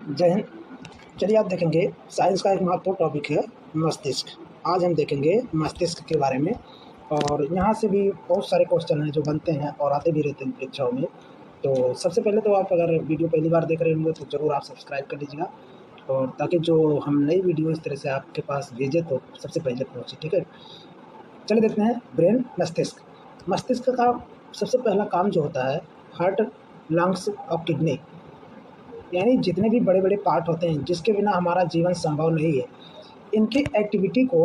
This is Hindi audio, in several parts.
जय हिंद। चलिए आप देखेंगे साइंस का एक महत्वपूर्ण टॉपिक है मस्तिष्क। आज हम देखेंगे मस्तिष्क के बारे में और यहाँ से भी बहुत सारे क्वेश्चन हैं जो बनते हैं और आते भी रहते हैं परीक्षाओं में। तो सबसे पहले तो आप अगर वीडियो पहली बार देख रहे होंगे तो ज़रूर आप सब्सक्राइब कर लीजिएगा और ताकि जो हम नई वीडियो इस तरह से आपके पास भेजें तो सबसे पहले पहुँचे। ठीक है, चलिए देखते हैं ब्रेन मस्तिष्क। मस्तिष्क का सबसे पहला काम जो होता है हार्ट, लंग्स और किडनी, यानी जितने भी बड़े बड़े पार्ट होते हैं जिसके बिना हमारा जीवन संभव नहीं है, इनकी एक्टिविटी को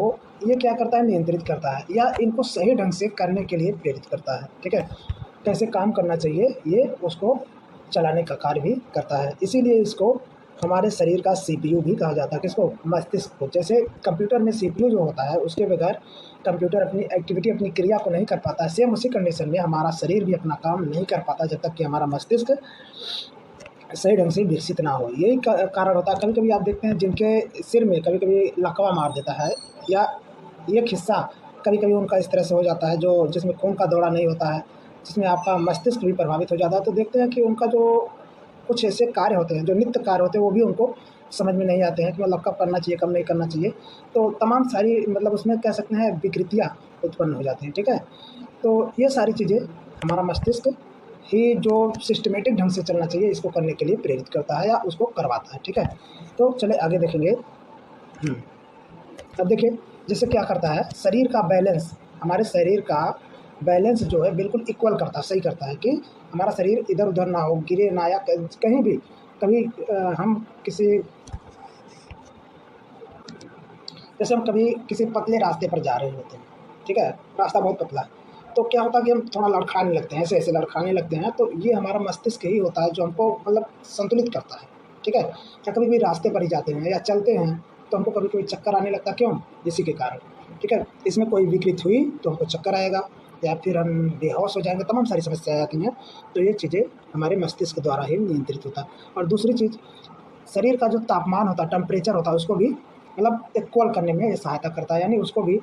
ये क्या करता है, नियंत्रित करता है या इनको सही ढंग से करने के लिए प्रेरित करता है। ठीक है, कैसे काम करना चाहिए ये उसको चलाने का कार्य भी करता है। इसीलिए इसको हमारे शरीर का सीपीयू भी कहा जाता है। किसको? मस्तिष्क को। जैसे कंप्यूटर में सीपीयू जो होता है उसके बगैर कंप्यूटर अपनी एक्टिविटी, अपनी क्रिया को नहीं कर पाता है। सेम उसी कंडीशन में हमारा शरीर भी अपना काम नहीं कर पाता जब तक कि हमारा मस्तिष्क सही ढंग से विकसित ना हो। यही कारण होता है। कभी कभी आप देखते हैं जिनके सिर में कभी कभी लकवा मार देता है या एक हिस्सा कभी कभी उनका इस तरह से हो जाता है जो जिसमें खून का दौरा नहीं होता है, जिसमें आपका मस्तिष्क भी प्रभावित हो जाता है। तो देखते हैं कि उनका जो कुछ ऐसे कार्य होते हैं, जो नित्य कार्य होते हैं, वो भी उनको समझ में नहीं आते हैं कि मतलब कब करना चाहिए, कब नहीं करना चाहिए। तो तमाम सारी मतलब उसमें कह सकते हैं विकृतियाँ उत्पन्न हो जाती हैं। ठीक है, तो ये सारी चीज़ें हमारा मस्तिष्क ही जो सिस्टमेटिक ढंग से चलना चाहिए इसको करने के लिए प्रेरित करता है या उसको करवाता है। ठीक है, तो चले आगे देखेंगे। अब देखिए जैसे क्या करता है, शरीर का बैलेंस, हमारे शरीर का बैलेंस जो है बिल्कुल इक्वल करता है, सही करता है कि हमारा शरीर इधर उधर ना हो, गिरे ना या कहीं भी कभी हम किसी, जैसे हम कभी किसी पतले रास्ते पर जा रहे होते हैं, ठीक है, रास्ता बहुत पतला है, तो क्या होता है कि हम थोड़ा लड़खड़ाने लगते हैं, ऐसे ऐसे लड़खड़ाने लगते हैं। तो ये हमारा मस्तिष्क ही होता है जो हमको मतलब संतुलित करता है। ठीक है, या कभी भी रास्ते पर ही जाते हैं या चलते हैं तो हमको कभी कभी चक्कर आने लगता है, क्यों? इसी के कारण। ठीक है, इसमें कोई विकृत हुई तो हमको चक्कर आएगा या फिर हम बेहोश हो जाएंगे, तमाम सारी समस्याएं आती हैं। तो ये चीज़ें हमारे मस्तिष्क द्वारा ही नियंत्रित होता है। और दूसरी चीज़, शरीर का जो तापमान होता है, टेम्परेचर होता है, उसको भी मतलब इक्वल करने में ये सहायता करता है, यानी उसको भी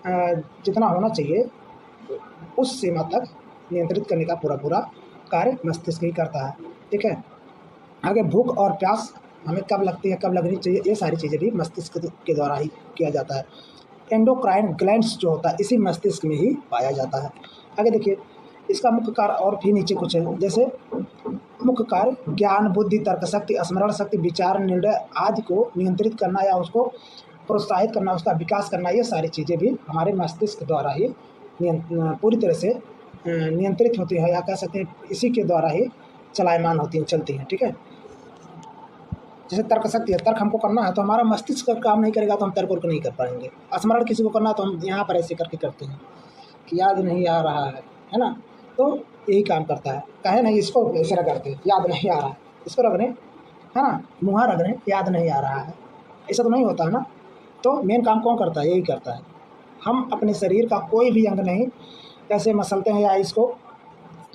जितना होना चाहिए उस सीमा तक नियंत्रित करने का पूरा पूरा कार्य मस्तिष्क ही करता है। ठीक है, आगे भूख और प्यास हमें कब लगती है, कब लगनी चाहिए, ये सारी चीज़ें भी मस्तिष्क के द्वारा ही किया जाता है। एंडोक्राइन ग्लैंड्स जो होता है इसी मस्तिष्क में ही पाया जाता है। आगे देखिए, इसका मुख्य कार्य और भी नीचे कुछ है, जैसे मुख्य कार्य ज्ञान, बुद्धि, तर्क शक्ति, स्मरण शक्ति, विचार, निर्णय आदि को नियंत्रित करना या उसको प्रोत्साहित करना, उसका विकास करना, ये सारी चीज़ें भी हमारे मस्तिष्क द्वारा ही पूरी तरह से नियंत्रित होती है या कह सकते हैं इसी के द्वारा ही चलायमान होती हैं, चलती हैं। ठीक है, जैसे तर्क शक्ति है, तर्क हमको करना है तो हमारा मस्तिष्क काम नहीं करेगा तो हम तर्क नहीं कर पाएंगे। स्मरण किसी को करना है तो हम यहाँ पर ऐसे करके करते हैं कि याद नहीं आ रहा है ना, तो यही काम करता है। कहे नहीं इसको ऐसे रगड़ते, याद नहीं आ रहा है, इसको रगड़े, है ना, मुँह रगड़े, याद नहीं आ रहा है, ऐसा तो नहीं होता है ना। तो मेन काम कौन करता है? यही करता है। हम अपने शरीर का कोई भी अंग नहीं ऐसे मसलते हैं या इसको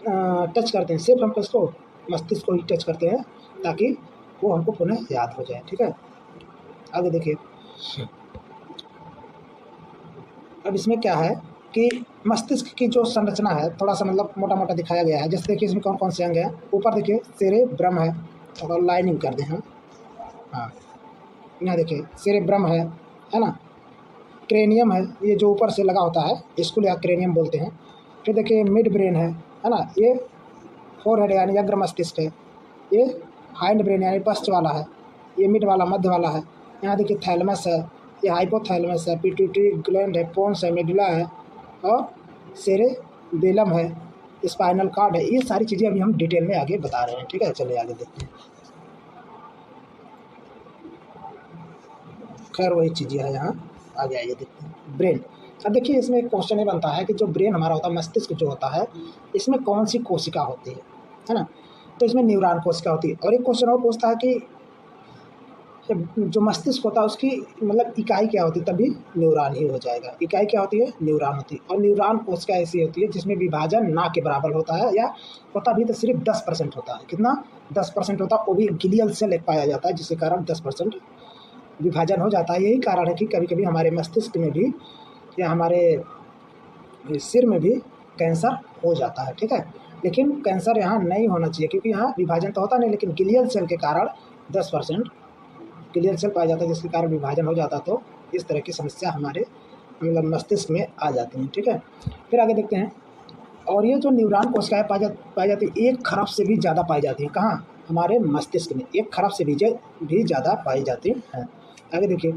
टच करते हैं, सिर्फ हम इसको मस्तिष्क को ही टच करते हैं ताकि वो हमको पुनः याद हो जाए। ठीक है, आगे देखिए। अब इसमें क्या है कि मस्तिष्क की जो संरचना है थोड़ा सा मतलब मोटा मोटा दिखाया गया है। जैसे देखिए इसमें कौन कौन से अंग हैं। ऊपर देखिए सेरेब्रम है, और लाइनिंग कर दें हम। हाँ, यहाँ देखिए सेरेब्रम है ना। क्रेनियम है, ये जो ऊपर से लगा होता है इसको या क्रेनियम बोलते हैं। फिर देखिए मिड ब्रेन है ना, ये फोरहेड यानी अग्र मस्तिष्क है। ये हाइंड ब्रेन यानी पश्च वाला है। ये मिड वाला मध्य वाला है। यहाँ देखिए थैलमस है, ये हाइपोथैलेमस है, पिट्यूटरी ग्लैंड है, पोन्स है, मेडुला है और सेरेबेलम है, स्पाइनल कॉर्ड है। ये सारी चीज़ें अभी हम डिटेल में आगे बता रहे हैं। ठीक है, चलिए आगे देखते हैं। खैर वही चीज़ें है, यहाँ आगे आइए देखते हैं। ब्रेन, अब देखिए इसमें एक क्वेश्चन ये बनता है कि जो ब्रेन हमारा होता है, मस्तिष्क जो होता है, इसमें कौन सी कोशिका होती है ना। तो इसमें न्यूरॉन कोशिका होती है। और एक क्वेश्चन और पूछता है कि जो मस्तिष्क होता है उसकी मतलब इकाई क्या होती है, तभी न्यूरॉन ही हो जाएगा। इकाई क्या होती है? न्यूरॉन होती है। और न्यूरॉन कोशिका ऐसी होती है जिसमें विभाजन ना के बराबर होता है, या होता भी तो सिर्फ 10% होता है। कितना? 10% होता है, वो भी ग्लियल सेल पाया जाता है जिसके कारण 10% विभाजन हो जाता है। यही कारण है कि कभी कभी हमारे मस्तिष्क में भी या हमारे सिर में भी कैंसर हो जाता है। ठीक है, लेकिन कैंसर यहाँ नहीं होना चाहिए क्योंकि यहाँ विभाजन तो होता नहीं, लेकिन ग्लियल सेल के कारण 10% ग्लियल सेल पाया जाता है, जिसके कारण विभाजन हो जाता है। तो इस तरह की समस्या हमारे मतलब मस्तिष्क में आ जाती हैं। ठीक है, फिर आगे देखते हैं। और ये जो न्यूरॉन कोशिकाएँ पाई जाती है, 1 खरब से भी ज़्यादा पाई जाती हैं। कहाँ? हमारे मस्तिष्क में 1 खरब से भी ज़्यादा पाई जाती हैं। आगे देखिए,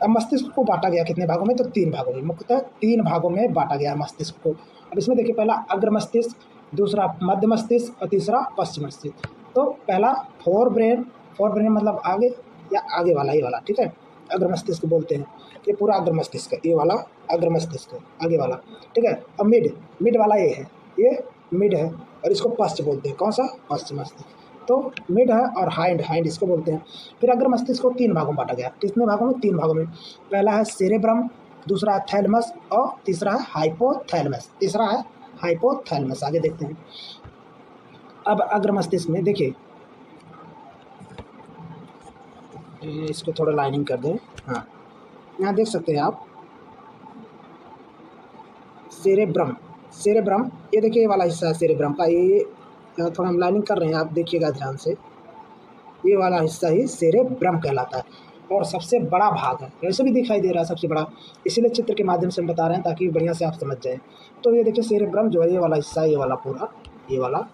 अब मस्तिष्क को बाँटा गया कितने भागों में? तो 3 भागों में, मुख्यतः 3 भागों में बाँटा गया मस्तिष्क को। अब इसमें देखिए, पहला अग्र मस्तिष्क, दूसरा मध्य मस्तिष्क और तीसरा पश्च मस्तिष्क। तो पहला फोर ब्रेन मतलब आगे या आगे वाला, ये वाला, ठीक है, अग्र मस्तिष्क बोलते हैं। ये पूरा अग्र मस्तिष्क है, ये वाला अग्र मस्तिष्क है, आगे वाला, ठीक है। अब मिड वाला ये है, ये मिड है, और इसको पश्च बोलते हैं। कौन सा? पश्च मस्तिष्क। तो मिड है और हाइंड इसको बोलते हैं। फिर अग्र मस्तिष्क को 3 भागों में बांटा गया। कितने भागों में? 3 भागों में। पहला है सेरेब्रम, दूसरा है थैलेमस और तीसरा है हाइपोथैलेमस। आगे देखते हैं। अब अग्र मस्तिष्क में देखिए, इसको थोड़ा लाइनिंग कर दें। हाँ, यहाँ देख सकते हैं आप सेरेब्रम, ये देखिए, ये वाला हिस्सा है सेरेब्रम का। ये थोड़ा हम लाइनिंग कर रहे हैं, आप देखिएगा ध्यान से। ये वाला हिस्सा ही सेरेब्रम कहलाता है और सबसे बड़ा भाग है। वैसे भी दिखाई दे रहा है सबसे बड़ा, इसीलिए चित्र के माध्यम से हम बता रहे हैं ताकि बढ़िया से आप समझ जाएं। तो ये देखिए, सेरेब्रम जो है, ये वाला हिस्सा, ये वाला पूरा, ये वाला,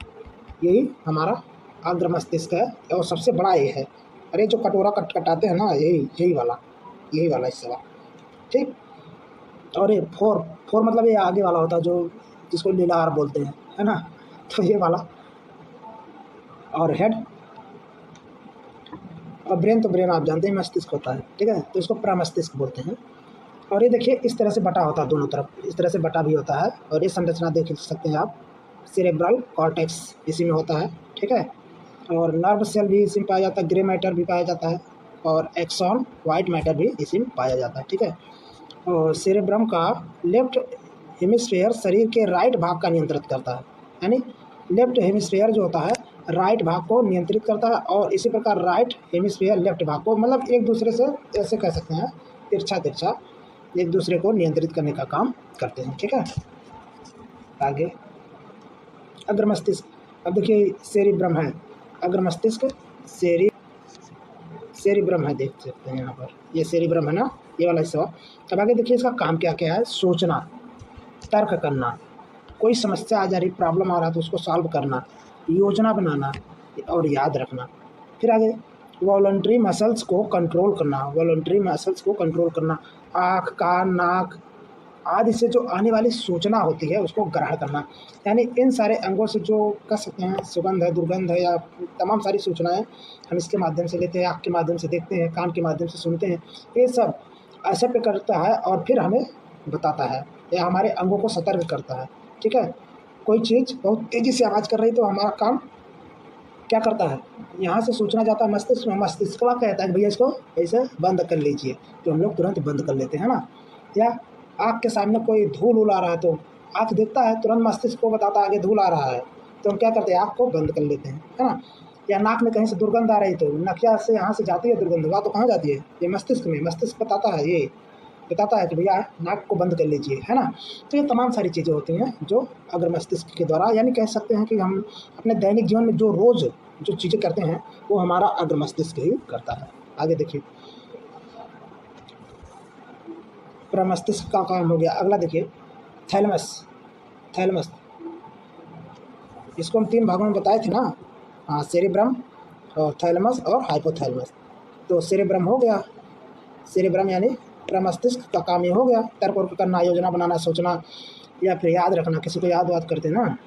यही हमारा अग्र मस्तिष्क है और सबसे बड़ा ये है। अरे जो कटोरा कटाते हैं ना, यही वाला हिस्सा, ठीक। और ये फोर मतलब ये आगे वाला होता है, जो जिसको लीलार बोलते हैं, है ना। तो ये वाला, और हेड और ब्रेन, तो ब्रेन आप जानते हैं मस्तिष्क होता है, ठीक है। तो इसको प्रमस्तिष्क बोलते हैं। और ये देखिए, इस तरह से बटा होता है दोनों तरफ, इस तरह से बटा भी होता है। और ये संरचना देख सकते हैं आप, सेरेब्रल कॉर्टेक्स इसी में होता है, ठीक है। और नर्व सेल भी इसी में पाया जाता है, ग्रे मैटर भी पाया जाता है, और एक्सॉन वाइट मैटर भी इसी में पाया जाता है, ठीक है। और सेरेब्रम का लेफ्ट हेमिस्फीयर शरीर के राइट भाग का नियंत्रित करता है, यानी लेफ्ट हेमिस्फीयर जो होता है राइट भाग को नियंत्रित करता है, और इसी प्रकार राइट हेमिस्फीयर लेफ्ट भाग को, मतलब एक दूसरे से ऐसे कह सकते हैं, तिरछा एक दूसरे को नियंत्रित करने का काम करते हैं, ठीक है। आगे अग्र मस्तिष्क, अब देखिए सेरिब्रम है, अग्र मस्तिष्क सेरिब्रम है, देख सकते हैं यहाँ पर, ये सेरिब्रम है ना, ये वाला हिस्सा। अब आगे देखिए, इसका काम क्या क्या है? सोचना, तर्क करना, कोई समस्या आ जा रही, प्रॉब्लम आ रहा है तो उसको सॉल्व करना, योजना बनाना और याद रखना। फिर आगे वॉलंटरी मसल्स को कंट्रोल करना, आँख, कान, नाक आदि से जो आने वाली सूचना होती है उसको ग्रहण करना। यानी इन सारे अंगों से जो कह सकते हैं सुगंध है, दुर्गंध है, या तमाम सारी सूचनाएं हम इसके माध्यम से लेते हैं, आँख के माध्यम से देखते हैं, कान के माध्यम से सुनते हैं। ये सब ऐसे पे करता है और फिर हमें बताता है या हमारे अंगों को सतर्क करता है, ठीक है। कोई चीज़ बहुत तेज़ी से आवाज़ कर रही तो हमारा काम क्या करता है, यहाँ से सूचना जाता है मस्तिष्क में, मस्तिष्क क्या कहता है, भैया इसको ऐसे बंद कर लीजिए, तो हम लोग तुरंत बंद कर लेते हैं ना। या आँख के सामने कोई धूल उल आ रहा है तो आँख देखता है, तुरंत मस्तिष्क को बताता है आगे धूल आ रहा है, तो हम क्या करते हैं, आँख को बंद कर लेते हैं, है ना। या नाक में कहीं से दुर्गंध आ रही तो नकिया से यहाँ से जाती है दुर्गंध, वहाँ तो कहाँ जाती है, ये मस्तिष्क में, मस्तिष्क बताता है, ये बताता है कि भैया नाक को बंद कर लीजिए, है ना। तो ये तमाम सारी चीज़ें होती हैं जो अग्र मस्तिष्क के द्वारा, यानी कह सकते हैं कि हम अपने दैनिक जीवन में जो रोज़ जो चीज़ें करते हैं वो हमारा अग्र मस्तिष्क ही करता है। आगे देखिए, प्रमस्तिष्क का काम हो गया। अगला देखिए थैलेमस, इसको हम 3 भागों में बताए थे ना, हाँ, सेरेब्रम और थैलेमस और हाइपोथैलेमस। तो सेरेब्रम हो गया, सेरेब्रम यानी प्रमस्तिष्क का काम ये हो गया, तर्क वर्क करना, योजना बनाना, सोचना या फिर याद रखना। किसी को याद करते हैं ना,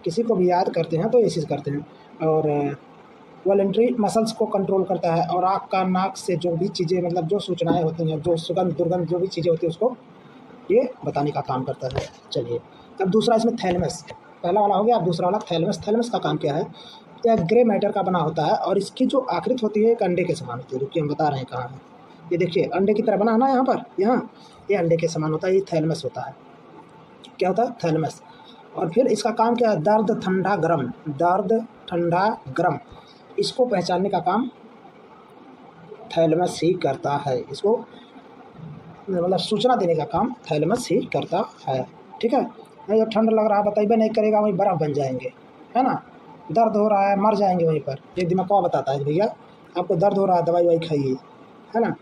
किसी को भी याद करते हैं तो ये चीज़ करते हैं। और वॉलंटरी मसल्स को कंट्रोल करता है, और आँख, कान, नाक से जो भी चीज़ें, मतलब जो सूचनाएं होती हैं, जो सुगंध दुर्गंध जो भी चीज़ें होती हैं उसको ये बताने का काम करता है। चलिए, अब दूसरा इसमें थैलेमस, पहला वाला हो गया, अब दूसरा वाला थैलेमस का काम क्या है? यह ग्रे मैटर का बना होता है और इसकी जो आकृति होती है एक अंडे के समान होती है। रुकिए हम बता रहे हैं कहाँ है, ये देखिए अंडे की तरह बना है ना, यहाँ पर, यहाँ ये अंडे के समान होता है, ये थैलेमस होता है। क्या होता है? थैलेमस। और फिर इसका काम क्या है? दर्द ठंडा गरम, इसको पहचानने का काम थैलेमस ही करता है। इसको मतलब सूचना देने का काम थैलेमस ही करता है, ठीक है। नहीं, जब ठंड लग रहा है बताइए नहीं करेगा, वही बर्फ़ बन जाएंगे, है ना। दर्द हो रहा है, मर जाएंगे वहीं पर। ये दिमाग को बताता है कि भैया आपको दर्द हो रहा है, दवाई ववाई खाइए, है ना।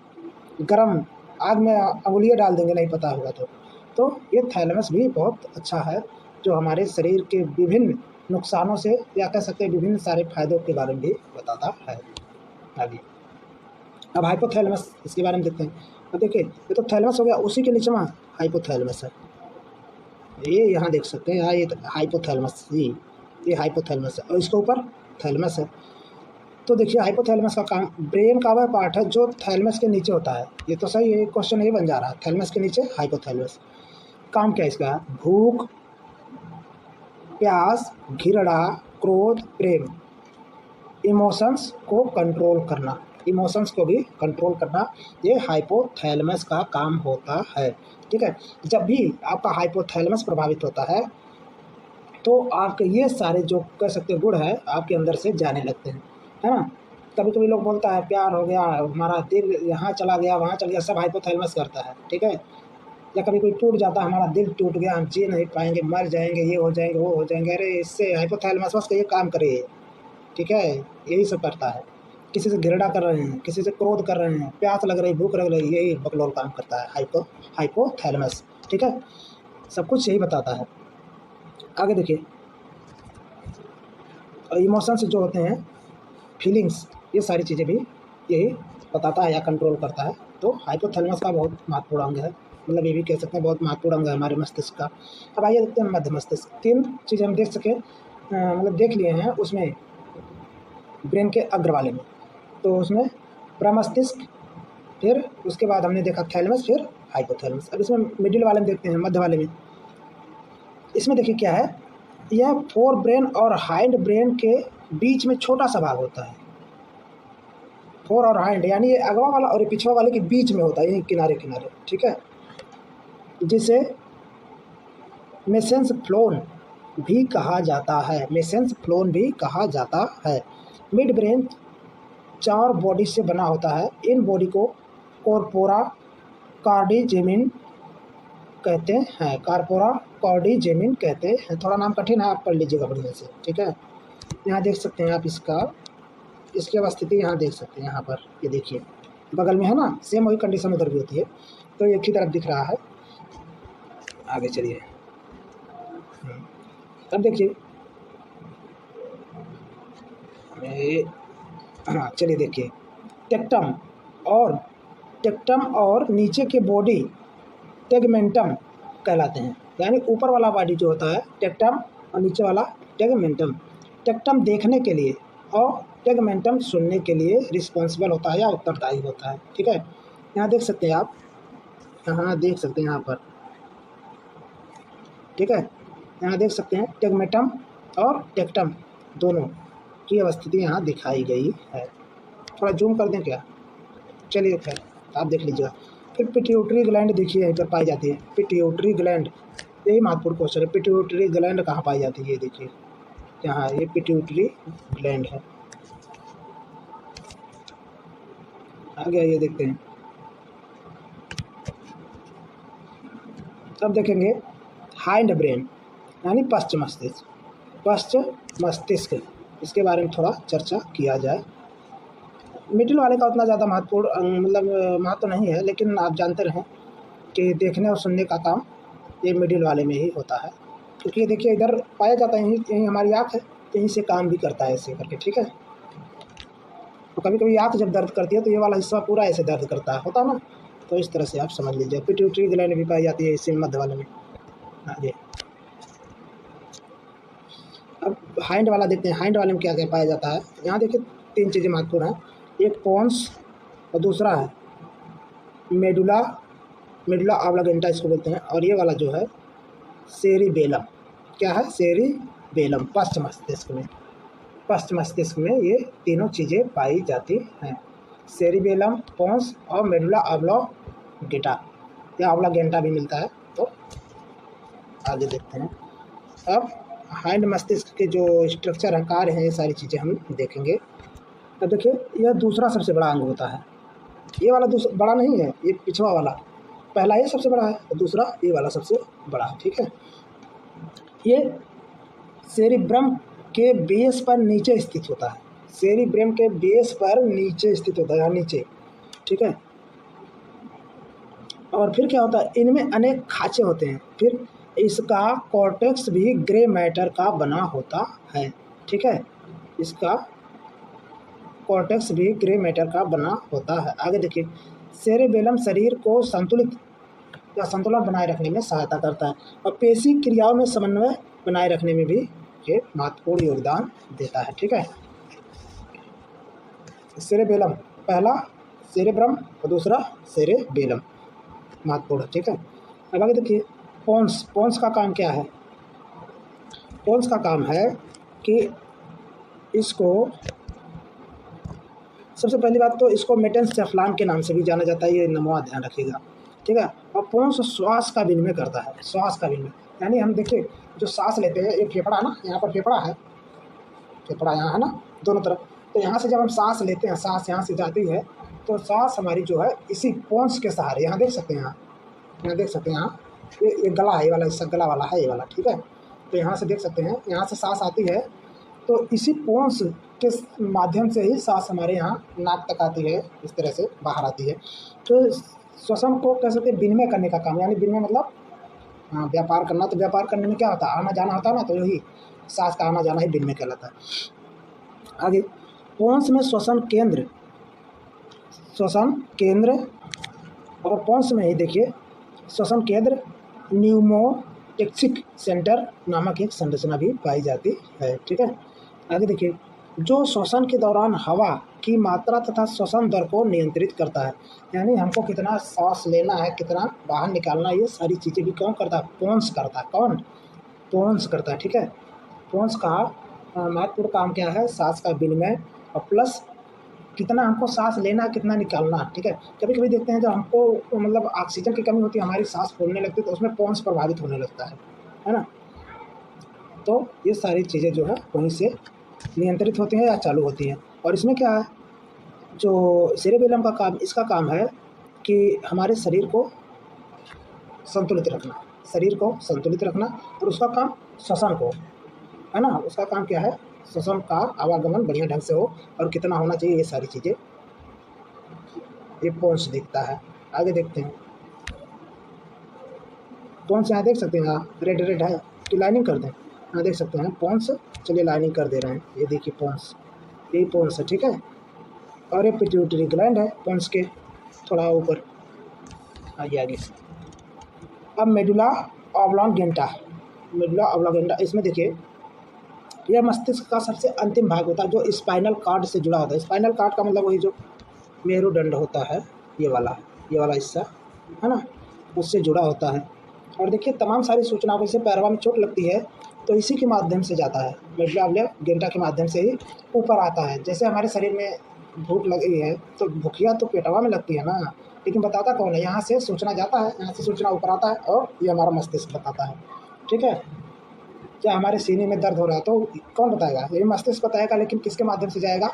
गरम आग में अंगुलियाँ डाल देंगे, नहीं पता होगा तो ये थैलेमस भी बहुत अच्छा है, जो हमारे शरीर के विभिन्न नुकसानों से, या कह सकते हैं विभिन्न सारे फायदों के बारे में भी बताता है। आगे अब हाइपोथैलेमस, इसके बारे में देखते हैं। अब देखिए ये तो थैलेमस हो गया, उसी के नीचे में हाइपोथैलेमस है। ये यहाँ देख सकते हैं, यहाँ ये हाइपोथैलेमस, ये हाइपोथैलेमस है और इसके ऊपर थैलेमस है। तो देखिए हाइपोथैलेमस का काम, ब्रेन का वह पार्ट है जो थैलेमस के नीचे होता है। ये तो सही है, क्वेश्चन ये बन जा रहा है, थैलेमस के नीचे हाइपोथैलेमस। काम क्या है इसका? भूख, प्यास, घृणा, क्रोध, प्रेम, इमोशंस को कंट्रोल करना, इमोशंस को भी कंट्रोल करना, ये हाइपोथैलेमस का काम होता है। ठीक है, जब भी आपका हाइपोथैलेमस प्रभावित होता है तो आपके ये सारे जो कह सकते हैं गुण है आपके अंदर से जाने लगते हैं, है ना। कभी कभी लोग बोलता है प्यार हो गया, हमारा दिल यहाँ चला गया वहाँ चल गया, सब हाइपोथैलेमस करता है। ठीक है, या कभी कोई टूट जाता है, हमारा दिल टूट गया, हम जी नहीं पाएंगे, मर जाएंगे, ये हो जाएंगे, वो हो जाएंगे, अरे इससे हाइपोथैलेमस बस का ये काम करे। ठीक है, यही सब करता है। किसी से घृणा कर रहे हैं, किसी से क्रोध कर रहे हैं, प्यास लग रही, भूख लग रही, यही बकलोल काम करता है हाइपोथैलेमस। ठीक है, सब कुछ यही बताता है। आगे देखिए, इमोशंस जो होते हैं, फीलिंग्स, ये सारी चीज़ें भी यही बताता है या कंट्रोल करता है। तो हाइपोथैलेमस का बहुत महत्वपूर्ण अंग है, मतलब ये भी कह सकते हैं बहुत महत्वपूर्ण अंग है हमारे मस्तिष्क का। अब आइए देखते हैं मध्य मस्तिष्क। तीन चीज़ें हम देख सके, मतलब देख लिए हैं उसमें, ब्रेन के अग्र वाले में। तो उसमें प्रमस्तिष्क, फिर उसके बाद हमने देखा थैलेमस, फिर हाइपोथैलेमस। अब इसमें मिडिल वाले में देखते हैं, मध्य वाले में। इसमें देखिए क्या है, यह फोर ब्रेन और हाइंड ब्रेन के बीच में छोटा सा भाग होता है। फोर और हाइंड यानी ये अगवा वाला और ये पिछवा वाले के बीच में होता है, यही किनारे किनारे। ठीक है, जिसे मेसेंस फ्लोन भी कहा जाता है, मेसेंस फ्लोन भी कहा जाता है। मिड ब्रेन 4 बॉडी से बना होता है। इन बॉडी को कॉर्पोरा कार्डिजेमिन कहते हैं, कॉर्पोरा कार्डिजेमिन कहते हैं। थोड़ा नाम कठिन है, आप पढ़ लीजिएगा बढ़िया से। ठीक है, यहाँ देख सकते हैं आप इसकी अवस्थिति यहाँ देख सकते हैं, यहाँ पर ये देखिए बगल में है ना, सेम वही कंडीशन उधर भी होती है, तो एक ही तरफ दिख रहा है। आगे चलिए, अब देखिए, हाँ चलिए देखिए, टेक्टम और नीचे के बॉडी टेगमेंटम कहलाते हैं। यानी ऊपर वाला बॉडी जो होता है टेक्टम और नीचे वाला टेगमेंटम। टेक्टम देखने के लिए और टेगमेंटम सुनने के लिए रिस्पॉन्सिबल होता है या उत्तरदायी होता है। ठीक है, यहाँ देख सकते हैं आप, यहाँ देख सकते हैं यहाँ पर। ठीक है, यहाँ देख सकते हैं टेगमेंटम और टेक्टम दोनों की अवस्थिति यहाँ दिखाई गई है। थोड़ा जूम कर दें क्या? चलिए खैर आप देख लीजिएगा। फिर पिट्यूटरी ग्लैंड देखिए यहीं पर पाई जाती है, पिट्यूटरी ग्लैंड, यही महत्वपूर्ण क्वेश्चन है। पिट्यूटरी ग्लैंड कहाँ पाई जाती है? ये देखिए यहाँ, ये पिट्यूटरी ग्लैंड है। आगे आइए देखते हैं। अब देखेंगे हाइंड ब्रेन यानी पश्च मस्तिष्क, इसके बारे में थोड़ा चर्चा किया जाए। मिडिल वाले का उतना ज़्यादा महत्वपूर्ण मतलब महत्व नहीं है, लेकिन आप जानते रहें कि देखने और सुनने का काम ये मिडिल वाले में ही होता है, क्योंकि ये देखिए इधर पाया जाता है, यहीं हमारी आँख है, यहीं से काम भी करता है ऐसे करके। ठीक है, तो कभी कभी आँख जब दर्द करती है तो ये वाला हिस्सा पूरा ऐसे दर्द करता है, होता ना, तो इस तरह से आप समझ लीजिए। पिट्यूटरी ग्लैंड भी पाई जाती है इसी मध्य वाले में। आगे अब हाइंड वाला देखते हैं, हाइंड वाले में क्या क्या पाया जाता है। यहाँ देखिए 3 चीज़ें महत्वपूर्ण हैं, एक पोन्स और दूसरा है मेडुला ऑब्लांगेटा इसको बोलते हैं, और ये वाला जो है सेरिबेलम। क्या है? सेरिबेलम। पश्च मस्तिष्क में ये तीनों चीज़ें पाई जाती हैं, सेरिबेलम, पोन्स और मेडुला ऑब्लांगेटा, या ऑब्लांगेटा भी मिलता है। तो आगे देखते हैं। अब हाइंड मस्तिष्क के जो स्ट्रक्चर है, कार्य हैं, ये सारी चीज़ें हम देखेंगे। अब देखिए यह दूसरा सबसे बड़ा अंग होता है। ये वाला दूसरा बड़ा नहीं है, ये पिछवा वाला, पहला ये सबसे बड़ा है और दूसरा ये वाला सबसे बड़ा है। ठीक है, ये सेरिब्रम के बेस पर नीचे स्थित होता है, सेरिब्रम के बेस पर नीचे स्थित होता है, यहाँ नीचे, ठीक है। और फिर क्या होता है, इनमें अनेक खाँचे होते हैं। फिर इसका कॉर्टेक्स भी ग्रे मैटर का बना होता है, ठीक है। इसका कॉर्टेक्स भी ग्रे मैटर का बना होता है। आगे देखिए, सेरेबेलम शरीर को संतुलित या संतुलन बनाए रखने में सहायता करता है और पेशी क्रियाओं में समन्वय बनाए रखने में भी ये महत्वपूर्ण योगदान देता है, ठीक है। सेरेबेलम, पहला सेरेब्रम और दूसरा सेरेबेलम, महत्वपूर्ण, ठीक है। अब आगे देखिए, पोन्स, पोन्स का काम क्या है? पोन्स का काम है कि इसको, सबसे पहली बात तो इसको मेटेनसेफ्लान के नाम से भी जाना जाता है, ये नंबरवा ध्यान रखिएगा, ठीक है। और पोन्स श्वास का विनिमय करता है, श्वास का विनिमय, यानी हम देखिए जो सांस लेते हैं, एक फेफड़ा ना, यहाँ पर फेफड़ा है, फेफड़ा यहाँ है ना दोनों तरफ, तो यहाँ से जब हम सांस लेते हैं, सांस यहाँ से जाती है, तो सांस हमारी जो है इसी पोन्स के सहारे, यहाँ देख सकते हैं, यहाँ देख सकते हैं, यहाँ ये गला है, ये वाला हिस्सा गला वाला है, ये वाला, ठीक है। तो यहाँ से देख सकते हैं, यहाँ से सांस आती है तो इसी पोन्स के माध्यम से ही सांस हमारे यहाँ नाक तक आती है, इस तरह से बाहर आती है। तो श्वसन को कह सकते हैं विनिमय करने का काम, यानी विनिमय मतलब हाँ व्यापार करना, तो व्यापार करने में क्या होता है, आना जाना होता है ना, तो यही सांस का आना जाना ही विनिमय कहलाता है। आगे, पोन्स में श्वसन केंद्र और पोन्स में ही देखिए श्वसन केंद्र न्यूमोटेक्सिक सेंटर नामक एक संरचना भी पाई जाती है, ठीक है। आगे देखिए, जो श्वसन के दौरान हवा की मात्रा तथा श्वसन दर को नियंत्रित करता है, यानी हमको कितना सांस लेना है, कितना बाहर निकालना है, ये सारी चीज़ें भी कौन करता है? पोन्स करता है। कौन? पोन्स करता है, ठीक है। पोन्स का महत्वपूर्ण काम क्या है? सांस का विनिमय और प्लस कितना हमको सांस लेना, कितना निकालना, ठीक है। कभी कभी देखते हैं जब हमको मतलब ऑक्सीजन की कमी होती है, हमारी सांस फूलने लगती है, तो उसमें पोन्स प्रभावित होने लगता है ना। तो ये सारी चीज़ें जो है वहीं से नियंत्रित होती हैं या चालू होती हैं। और इसमें क्या है, जो सेरेबेलम का काम, इसका काम है कि हमारे शरीर को संतुलित रखना, शरीर को संतुलित रखना, और उसका काम श्वसन को, है ना, उसका काम क्या है, श्वसन का आवागमन बढ़िया ढंग से हो और कितना होना चाहिए, ये सारी चीज़ें ये पोन्स देखता है। आगे देखते हैं, पोन्स यहाँ देख सकते हैं, यहाँ रेड रेड है, तो लाइनिंग कर दें, यहाँ देख सकते हैं पोन्स, चलिए लाइनिंग कर दे रहे हैं, ये देखिए पोन्स, यही पोन्स है, ठीक है। और ये पिट्यूटरी ग्लैंड है पोन्स के थोड़ा ऊपर, आगे। अब मेडुला ऑब्लांगेंटा, मेडुला ऑब्लांगेंटा, इसमें देखिए यह मस्तिष्क का सबसे अंतिम भाग होता है जो स्पाइनल कॉर्ड से जुड़ा होता है। स्पाइनल कॉर्ड का मतलब वही जो मेरुदंड होता है, ये वाला हिस्सा है ना, उससे जुड़ा होता है। और देखिए तमाम सारी सूचनाओं को, जैसे पैरवा में चोट लगती है तो इसी के माध्यम से जाता है, मेडुला ऑब्लांगेंटा के माध्यम से ही ऊपर आता है। जैसे हमारे शरीर में भूख लगी है तो भूखिया तो पेटवा में लगती है ना, लेकिन बताता कौन है? यहाँ से सूचना जाता है, यहाँ से सूचना ऊपर आता है और ये हमारा मस्तिष्क बताता है, ठीक है। क्या हमारे सीने में दर्द हो रहा है तो कौन बताएगा? ये मस्तिष्क बताएगा, लेकिन किसके माध्यम से जाएगा?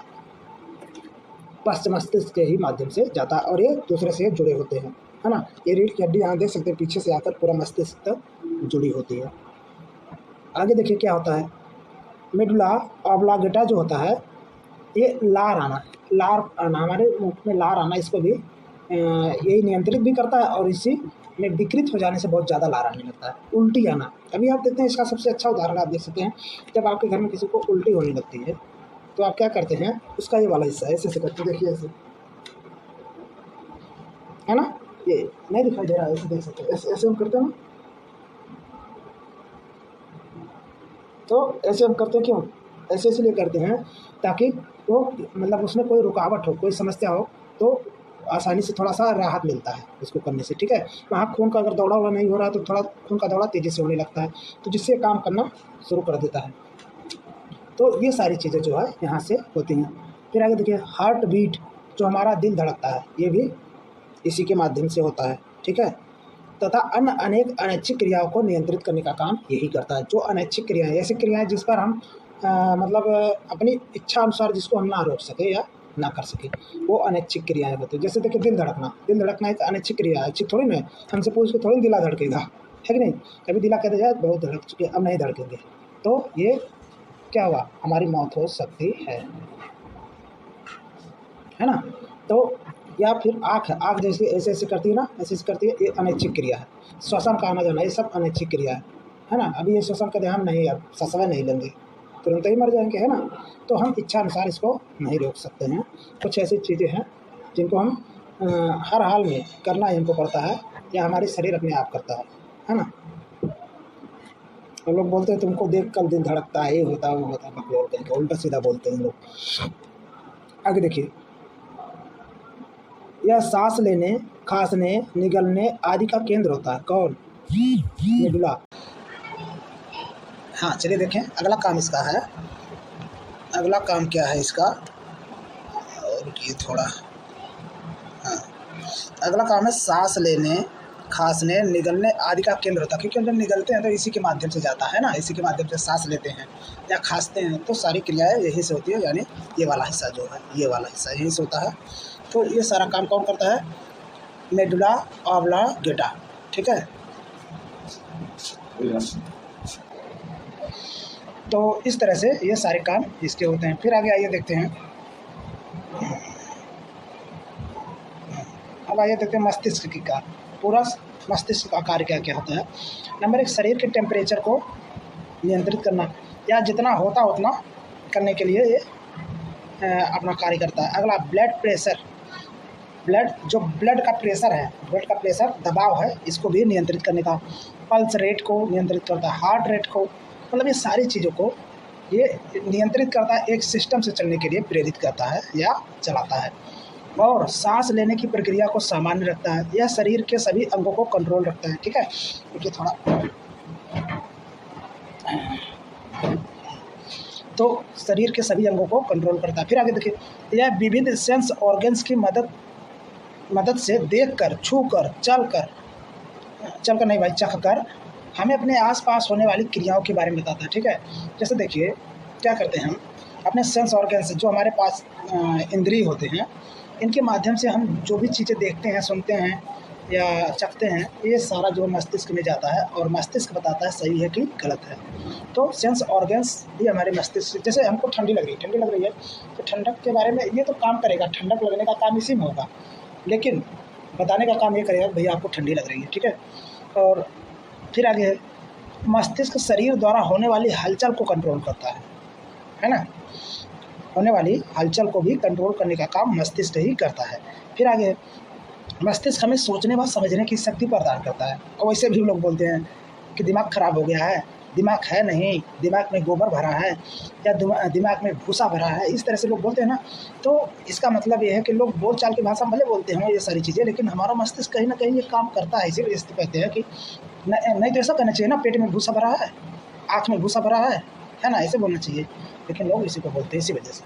पश्च मस्तिष्क के ही माध्यम से जाता है, और ये दूसरे से जुड़े होते हैं, है ना। ये रीढ़ की हड्डी यहाँ देख सकते हैं, पीछे से आकर पूरा मस्तिष्क तक जुड़ी होती है। आगे देखिए क्या होता है, मेडुला ऑब्लांगेटा जो होता है, ये लार आना, हमारे मुख में लार आना, इसको भी यही नियंत्रित भी करता है, और इसी में विकृत हो जाने से बहुत ज़्यादा लार आने लगता है। उल्टी आना, अभी आप देखते हैं इसका सबसे अच्छा उदाहरण आप देख सकते हैं, जब आपके घर में किसी को उल्टी होने लगती है तो आप क्या करते हैं, उसका ये वाला हिस्सा ऐसे करते, देखिए ऐसे, है ना, ये नहीं दिखाई दे रहा है, ऐसे देख सकते हैं, ऐसे हम करते हैं ना, तो ऐसे हम करते हैं, क्यों ऐसे इसलिए करते हैं ताकि वो मतलब उसमें कोई रुकावट हो, कोई समस्या हो तो आसानी से थोड़ा सा राहत मिलता है इसको करने से, ठीक है। वहाँ खून का अगर दौड़ा नहीं हो रहा है तो थोड़ा खून का दौड़ा तेज़ी से होने लगता है, तो जिससे काम करना शुरू कर देता है। तो ये सारी चीज़ें जो है यहाँ से होती हैं। फिर आगे देखिए, हार्ट बीट, जो हमारा दिल धड़कता है, ये भी इसी के माध्यम से होता है, ठीक है। तथा अन्य अनेक अनैच्छिक क्रियाओं को नियंत्रित करने का काम यही करता है। जो अनैच्छिक क्रियाएँ, ऐसी क्रियाएँ जिस पर हम मतलब अपनी इच्छा अनुसार जिसको हम ना रोक सके या ना कर सके, वो अनैच्छिक क्रियाएँ होती हैं। जैसे देखिए दिल धड़कना एक अनैच्छिक क्रिया है, ऐच्छिक थोड़ी ना है, हमसे पूछ के थोड़ी दिला धड़केगा, है कि नहीं। कभी दिला कहते जाए बहुत धड़क चुके, अब नहीं धड़केंगे, तो ये क्या हुआ, हमारी मौत हो सकती है ना। तो या फिर आँख जैसे ऐसे ऐसे करती है ना, ऐसे ऐसे करती है, ये अनैच्छिक क्रिया है। श्वसन का आना जाना ये सब अनैच्छिक क्रिया है ना। अभी ये श्वसन का ध्यान नहीं, अब ससवे नहीं लेंगे, तुरंत ही मर जाएंगे, है ना। तो हम इच्छा अनुसार इसको नहीं रोक सकते हैं। कुछ ऐसी चीज़ें हैं जिनको हम हर हाल में करना ही हमको पड़ता है, या हमारी शरीर अपने आप करता है ना। तो लोग बोलते हैं तुमको देख कर दिल धड़कता है, ये होता है वो होता है, बकलोल कहीं का उल्टा सीधा बोलते हैं लोग। आगे देखिए, यह सांस लेने, खांसने, निगलने आदि का केंद्र होता है। कौन? मेडुला। हाँ चलिए देखें, अगला काम इसका है। अगला काम क्या है इसका, और ये थोड़ा, हाँ अगला काम है सांस लेने, खांसने, निगलने आदि का केंद्र होता है। क्योंकि हम जब निगलते हैं तो इसी के माध्यम से जाता है ना, इसी के माध्यम से सांस लेते हैं या खांसते हैं, तो सारी क्रियाएं यहीं से होती है। यानी ये वाला हिस्सा जो है, ये वाला हिस्सा यहीं से होता है। तो ये सारा काम कौन करता है? मेडुला ऑब्लांगेटा, ठीक है। तो इस तरह से ये सारे काम इसके होते हैं। फिर आगे आइए देखते हैं, अब आइए देखते हैं मस्तिष्क की कार्य। पूरा मस्तिष्क का कार्य क्या क्या होता है। नंबर 1, शरीर के टेम्परेचर को नियंत्रित करना, या जितना होता उतना करने के लिए ये अपना कार्य करता है। अगला ब्लड प्रेशर, ब्लड का प्रेशर है, ब्लड का प्रेशर दबाव है, इसको भी नियंत्रित करने का। पल्स रेट को नियंत्रित करता है, हार्ट रेट को, मतलब ये सारी चीज़ों को ये नियंत्रित करता है, एक सिस्टम से चलने के लिए प्रेरित करता है या चलाता है। और सांस लेने की प्रक्रिया को सामान्य रखता है, यह शरीर के सभी अंगों को कंट्रोल रखता है, ठीक है। देखिए थोड़ा, तो शरीर के सभी अंगों को कंट्रोल करता है। फिर आगे देखिए, यह विभिन्न सेंस ऑर्गन्स की मदद से देखकर, छूकर, चलकर नहीं भाई, चखकर हमें अपने आसपास होने वाली क्रियाओं के बारे में बताता है, ठीक है। जैसे देखिए क्या करते हैं हम, अपने सेंस ऑर्गन्स जो हमारे पास इंद्रिय होते हैं, इनके माध्यम से हम जो भी चीज़ें देखते हैं, सुनते हैं या चखते हैं, ये सारा जो मस्तिष्क में जाता है और मस्तिष्क बताता है सही है कि गलत है। तो सेंस ऑर्गन्स भी हमारे मस्तिष्क, जैसे हमको ठंडी लग रही है तो ठंडक के बारे में ये तो काम करेगा, ठंडक लगने का काम इसी में होगा, लेकिन बताने का काम ये करेगा भैया आपको ठंडी लग रही है, ठीक है। और फिर आगे है, मस्तिष्क शरीर द्वारा होने वाली हलचल को कंट्रोल करता है ना। होने वाली हलचल को भी कंट्रोल करने का काम मस्तिष्क ही करता है। फिर आगे, मस्तिष्क हमें सोचने व समझने की शक्ति प्रदान करता है। और वैसे भी लोग बोलते हैं कि दिमाग खराब हो गया है, दिमाग है नहीं, दिमाग में गोबर भरा है या दिमाग में भूसा भरा है, इस तरह से लोग बोलते हैं ना। तो इसका मतलब ये है कि लोग बोल चाल की भाषा भले बोलते हैं ये सारी चीज़ें, लेकिन हमारा मस्तिष्क कहीं ना कहीं ये काम करता है। इसी वजह से कहते हैं कि नहीं तो ऐसा कहना चाहिए ना, पेट में भूसा भरा है, आँख में भूसा भरा है ना, ऐसे बोलना चाहिए, लेकिन लोग इसी को बोलते हैं इसी वजह से।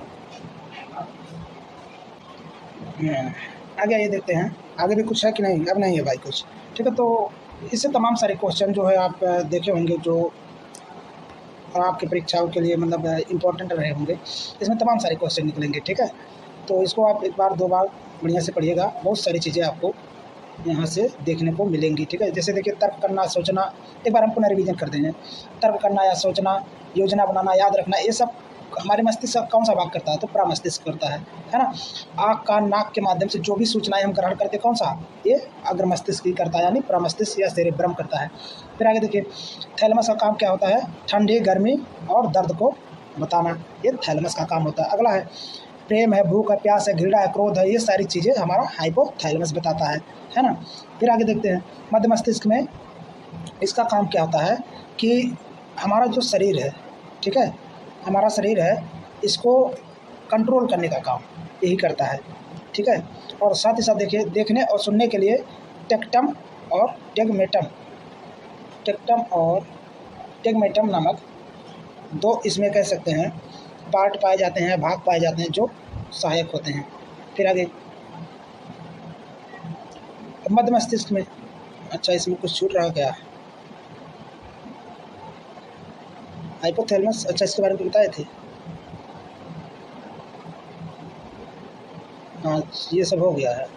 आगे ये देखते हैं, आगे भी कुछ है कि नहीं? अब नहीं है भाई कुछ, ठीक है। तो इससे तमाम सारे क्वेश्चन जो है आप देखे होंगे, जो आपकी परीक्षाओं के लिए मतलब इम्पोर्टेंट रहे होंगे, इसमें तमाम सारे क्वेश्चन निकलेंगे, ठीक है। तो इसको आप एक बार दो बार बढ़िया से पढ़िएगा, बहुत सारी चीज़ें आपको यहाँ से देखने को मिलेंगी, ठीक है। जैसे देखिए, तर्क करना, सोचना, एक बार हम पुनः रिवीजन कर देंगे। तर्क करना या सोचना, योजना बनाना, याद रखना, ये सब हमारे मस्तिष्क का कौन सा भाग करता है? तो प्रमस्तिष्क करता है ना। आँख कान नाक के माध्यम से जो भी सूचनाएं हम ग्रहण करते हैं, कौन सा? ये अग्र मस्तिष्क ही करता है, यानी प्रमस्तिष्क या सेरेब्रम करता है। फिर आगे देखिए, थैलेमस का काम क्या होता है? ठंडी, गर्मी और दर्द को बताना, ये थैलेमस का काम होता है। अगला है प्रेम है, भूख है, प्यास है, घृणा है, क्रोध है, ये सारी चीज़ें हमारा हाइपोथैलेमस बताता है ना। फिर आगे देखते हैं, मध्य मस्तिष्क में इसका काम क्या होता है कि हमारा जो शरीर है, ठीक है, हमारा शरीर है, इसको कंट्रोल करने का काम यही करता है, ठीक है। और साथ ही साथ देखिए, देखने और सुनने के लिए टेक्टम और टेगमेटम नामक दो इसमें कह सकते हैं पार्ट पाए जाते हैं, भाग पाए जाते हैं, जो सहायक होते हैं। फिर आगे मध्य मस्तिष्क में, अच्छा इसमें कुछ छूट रहा क्या? हाइपोथैलेमस, अच्छा इसके बारे में बताए थे, हाँ ये सब हो गया है।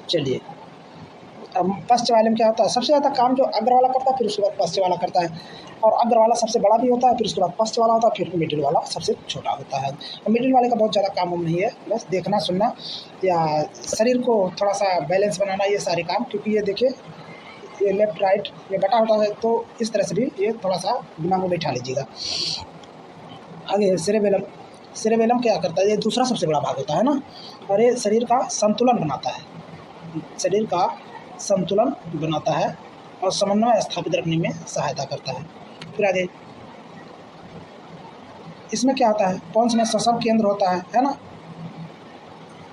चलिए पश्च वाले में क्या होता है, सबसे ज़्यादा काम जो अग्र वाला करता है, फिर उसके बाद पश्च वाला करता है, और अग्र वाला सबसे बड़ा भी होता है, फिर उसके बाद पश्च वाला होता है, फिर मिडिल वाला सबसे छोटा होता है। और मिडिल वाले का बहुत ज़्यादा काम वाम नहीं है, बस देखना सुनना या शरीर को थोड़ा सा बैलेंस बनाना, ये सारे काम। क्योंकि ये देखिए ये लेफ्ट राइट ये बटा होता है, तो इस तरह से भी ये थोड़ा सा दिमाग में बैठा लीजिएगा। आगे है सेरेबेलम। सेरेबेलम क्या करता है, ये दूसरा सबसे बड़ा भाग होता है ना, और ये शरीर का संतुलन बनाता है, शरीर का संतुलन बनाता है और समन्वय स्थापित रखने में सहायता करता है। फिर आगे इसमें क्या होता है, पॉन्स में श्वसन केंद्र होता है ना,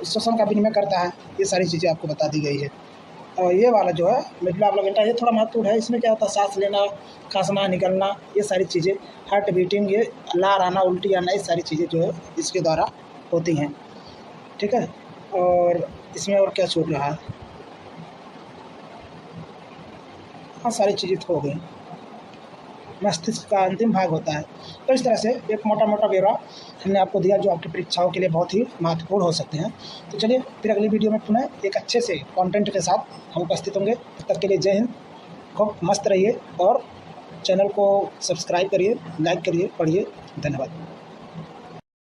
श्वसन का विनिमय करता है, ये सारी चीज़ें आपको बता दी गई है। और ये वाला जो है मिडिल ऑब्लिगेटा, ये थोड़ा महत्वपूर्ण है। इसमें क्या होता है, सांस लेना, खांसना, निकलना, ये सारी चीज़ें, हार्ट बीटिंग, ये लार आना, उल्टी आना, ये सारी चीज़ें जो है इसके द्वारा होती हैं, ठीक है। और इसमें और क्या छूट रहा है, हाँ सारी चीज़ें तो हो गई। मस्तिष्क का अंतिम भाग होता है। तो इस तरह से एक मोटा मोटा ब्यौरा हमने आपको दिया जो आपकी परीक्षाओं के लिए बहुत ही महत्वपूर्ण हो सकते हैं। तो चलिए फिर अगली वीडियो में पुनः एक अच्छे से कंटेंट के साथ हम उपस्थित होंगे। तब तक के लिए जय हिंद, खूब मस्त रहिए और चैनल को सब्सक्राइब करिए, लाइक करिए, पढ़िए। धन्यवाद।